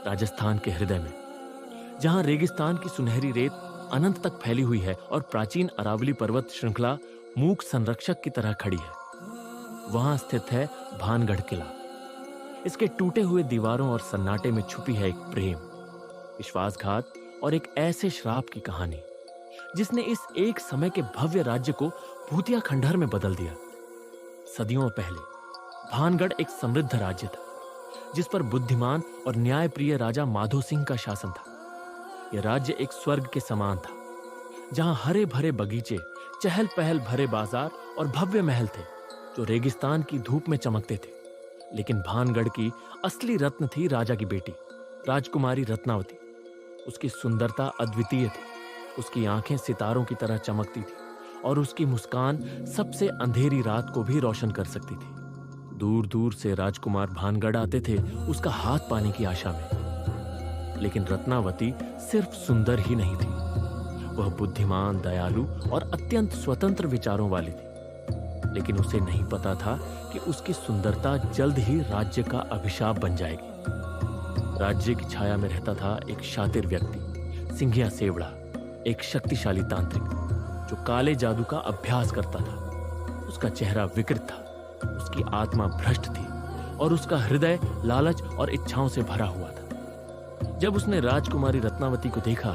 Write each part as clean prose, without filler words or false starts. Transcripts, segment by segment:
राजस्थान के हृदय में, जहां रेगिस्तान की सुनहरी रेत अनंत तक फैली हुई है और प्राचीन अरावली पर्वत श्रृंखला मूक संरक्षक की तरह खड़ी है, वहां स्थित है भानगढ़ किला। इसके टूटे हुए दीवारों और सन्नाटे में छुपी है एक प्रेम, विश्वासघात और एक ऐसे श्राप की कहानी जिसने इस एक समय के भव्य राज्य को भूतिया खंडहर में बदल दिया। सदियों पहले भानगढ़ एक समृद्ध राज्य था, जिस पर बुद्धिमान और न्यायप्रिय राजा माधो सिंह का शासन था। यह राज्य एक स्वर्ग के समान था, जहां हरे भरे बगीचे, चहल पहल भरे बाजार और भव्य महल थे जो रेगिस्तान की धूप में चमकते थे। लेकिन भानगढ़ की असली रत्न थी राजा की बेटी, राजकुमारी रत्नावती। उसकी सुंदरता अद्वितीय थी, उसकी आंखें सितारों की तरह चमकती थी और उसकी मुस्कान सबसे अंधेरी रात को भी रोशन कर सकती थी। दूर दूर से राजकुमार भानगढ़ आते थे उसका हाथ पाने की आशा में। लेकिन रत्नावती सिर्फ सुंदर ही नहीं थी, वह बुद्धिमान, दयालु और अत्यंत स्वतंत्र विचारों वाली थी। लेकिन उसे नहीं पता था कि उसकी सुंदरता जल्द ही राज्य का अभिशाप बन जाएगी। राज्य की छाया में रहता था एक शातिर व्यक्ति, सिंघिया सेवड़ा, एक शक्तिशाली तांत्रिक जो काले जादू का अभ्यास करता था। उसका चेहरा विकृत था, उसकी आत्मा भ्रष्ट थी और उसका हृदय लालच और इच्छाओं से भरा हुआ था। जब उसने राजकुमारी रत्नावती को देखा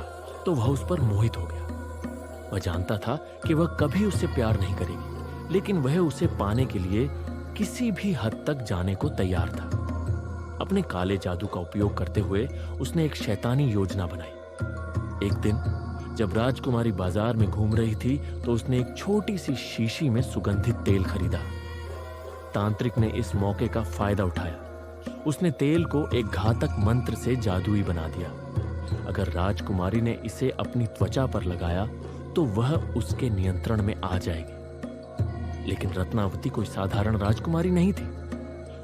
तो वह उस पर मोहित हो गया। वह जानता था कि वह कभी उससे प्यार नहीं करेगी, लेकिन वह उसे पाने के लिए किसी भी हद तक जाने को तैयार था। अपने काले जादू का उपयोग करते हुए उसने एक शैतानी योजना बनाई। एक दिन जब राजकुमारी बाजार में घूम रही थी तो उसने एक छोटी सी शीशी में सुगंधित तेल खरीदा। तांत्रिक ने इस मौके का फायदा उठाया। उसने तेल को एक घातक मंत्र से जादुई बना दिया। अगर राजकुमारी ने इसे अपनी त्वचा पर लगाया तो वह उसके नियंत्रण में आ जाएगी। लेकिन रत्नावती कोई साधारण राजकुमारी नहीं थी,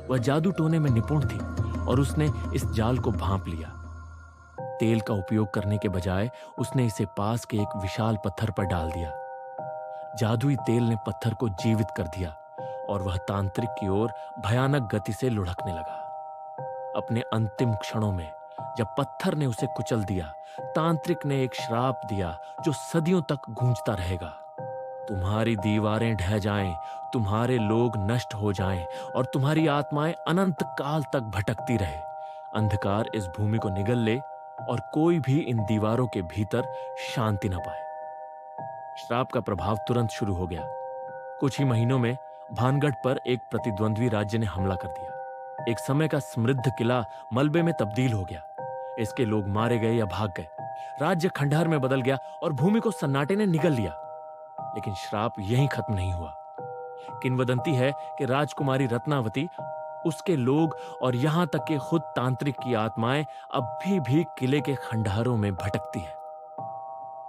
वह जादू टोने में निपुण थी और उसने इस जाल को भांप लिया। तेल का उपयोग करने के बजाय उसने इसे पास के एक विशाल पत्थर पर डाल दिया। जादुई तेल ने पत्थर को जीवित कर दिया और वह तांत्रिक की ओर भयानक गति से लुढ़कने लगा। अपने अंतिम क्षणों में जब पत्थर ने उसे कुचल दिया, तांत्रिक ने एक श्राप दिया जो सदियों तक गूंजता रहेगा। तुम्हारी दीवारें ढह जाएं, तुम्हारे लोग नष्ट हो जाएं और तुम्हारी आत्माएं अनंत काल तक भटकती रहे। अंधकार इस भूमि को निगल ले और कोई भी इन दीवारों के भीतर शांति न पाए। श्राप का प्रभाव तुरंत शुरू हो गया। कुछ ही महीनों में भानगढ़ पर एक प्रतिद्वंद्वी राज्य ने हमला कर दिया। एक समय का समृद्ध किला मलबे में तब्दील हो गया। इसके लोग मारे गए या भाग गए। राज्य खंडहर में बदल गया और भूमि को सन्नाटे ने निगल लिया। लेकिन श्राप यहीं खत्म नहीं हुआ। किंवदंती है कि राजकुमारी रत्नावती, उसके लोग और यहां तक कि खुद तांत्रिक की आत्माएं अब भी किले के खंडहरों में भटकती है।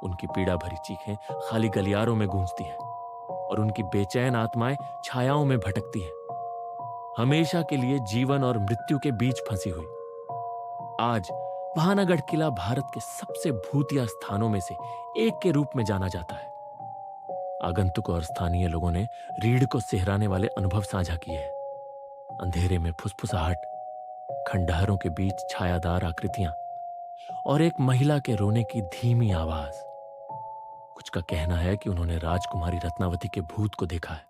उनकी पीड़ा भरी चीखें खाली गलियारों में गूंजती हैं और उनकी बेचैन आत्माएं छायाओं में भटकती हैं, हमेशा के लिए जीवन और मृत्यु के बीच फंसी हुई। आज भानागढ़ किला भारत के सबसे भूतिया स्थानों में से एक के रूप में जाना जाता है। आगंतुक और स्थानीय लोगों ने रीढ़ को सिहराने वाले अनुभव साझा किए हैं। अंधेरे में फुसफुसाहट, खंडहरों के बीच छायादार आकृतियां और एक महिला के रोने की धीमी आवाज। कुछ का कहना है कि उन्होंने राजकुमारी रत्नावती के भूत को देखा है।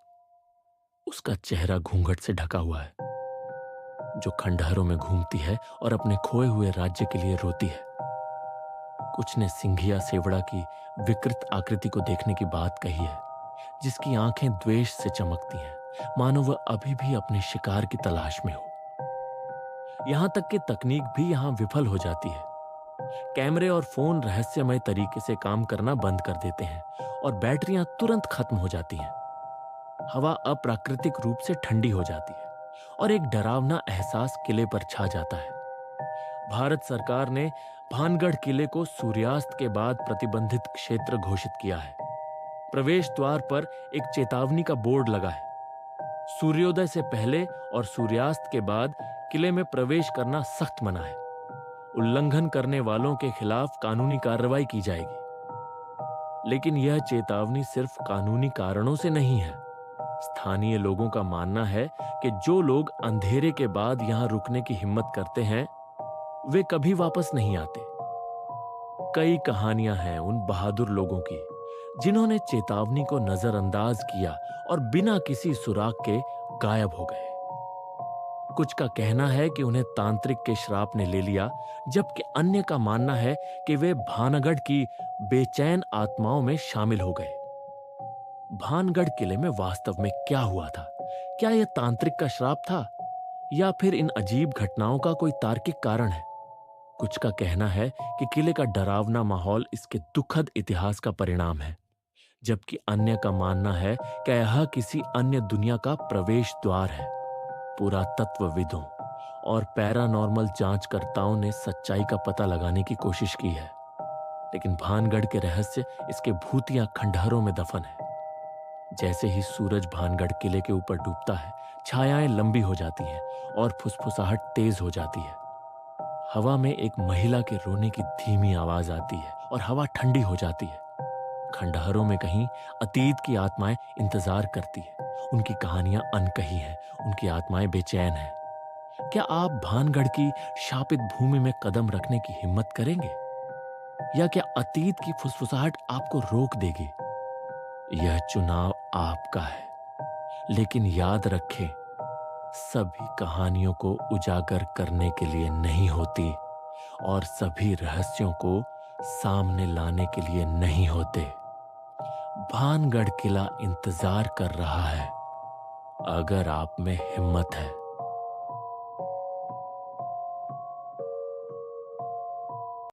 उसका चेहरा घूंघट से ढका हुआ है, जो खंडहरों में घूमती है और अपने खोए हुए राज्य के लिए रोती है। कुछ ने सिंघिया सेवड़ा की विकृत आकृति को देखने की बात कही है, जिसकी आंखें द्वेष से चमकती हैं, मानो वह अभी भी अपने शिकार की तलाश में हो। यहां तक कि तकनीक भी यहां विफल हो जाती है। कैमरे और फोन रहस्यमय तरीके से काम करना बंद कर देते हैं और बैटरियां तुरंत खत्म हो जाती हैं। हवा अप्राकृतिक रूप से ठंडी हो जाती है और एक डरावना एहसास किले पर छा जाता है। भारत सरकार ने भानगढ़ किले को सूर्यास्त के बाद प्रतिबंधित क्षेत्र घोषित किया है। प्रवेश द्वार पर एक चेतावनी का बोर्ड लगा है। सूर्योदय से पहले और सूर्यास्त के बाद किले में प्रवेश करना सख्त मना है। उल्लंघन करने वालों के खिलाफ कानूनी कार्रवाई की जाएगी। लेकिन यह चेतावनी सिर्फ कानूनी कारणों से नहीं है। स्थानीय लोगों का मानना है कि जो लोग अंधेरे के बाद यहां रुकने की हिम्मत करते हैं, वे कभी वापस नहीं आते। कई कहानियां हैं उन बहादुर लोगों की जिन्होंने चेतावनी को नजरअंदाज किया और बिना किसी सुराग के गायब हो गए। कुछ का कहना है कि उन्हें तांत्रिक के श्राप ने ले लिया, जबकि अन्य का मानना है कि वे भानगढ़ की बेचैन आत्माओं में शामिल हो गए। भानगढ़ किले में वास्तव में क्या हुआ था? क्या यह तांत्रिक का श्राप था या फिर इन अजीब घटनाओं का कोई तार्किक कारण है? कुछ का कहना है कि किले का डरावना माहौल इसके दुखद इतिहास का परिणाम है, जबकि अन्य का मानना है कि यह किसी अन्य दुनिया का प्रवेश द्वार है। पुरातत्वविदों और पैरानॉर्मल जांचकर्ताओं ने सच्चाई का पता लगाने की कोशिश की है, लेकिन भानगढ़ के रहस्य इसके भूतिया खंडहरों में दफन है। जैसे ही सूरज भानगढ़ किले के ऊपर डूबता है, छायाएं लंबी हो जाती हैं और फुसफुसाहट तेज हो जाती है। हवा में एक महिला के रोने की धीमी आवाज आती है और हवा ठंडी हो जाती है। खंडहरों में कहीं अतीत की आत्माएं इंतजार करती है। उनकी कहानियां अनकही हैं, उनकी आत्माएं बेचैन हैं। क्या आप भानगढ़ की शापित भूमि में कदम रखने की हिम्मत करेंगे, या क्या अतीत की फुसफुसाहट आपको रोक देगी? यह चुनाव आपका है, लेकिन याद रखें, सभी कहानियों को उजागर करने के लिए नहीं होती और सभी रहस्यों को सामने लाने के लिए नहीं होते। भानगढ़ किला इंतजार कर रहा है, अगर आप में हिम्मत है।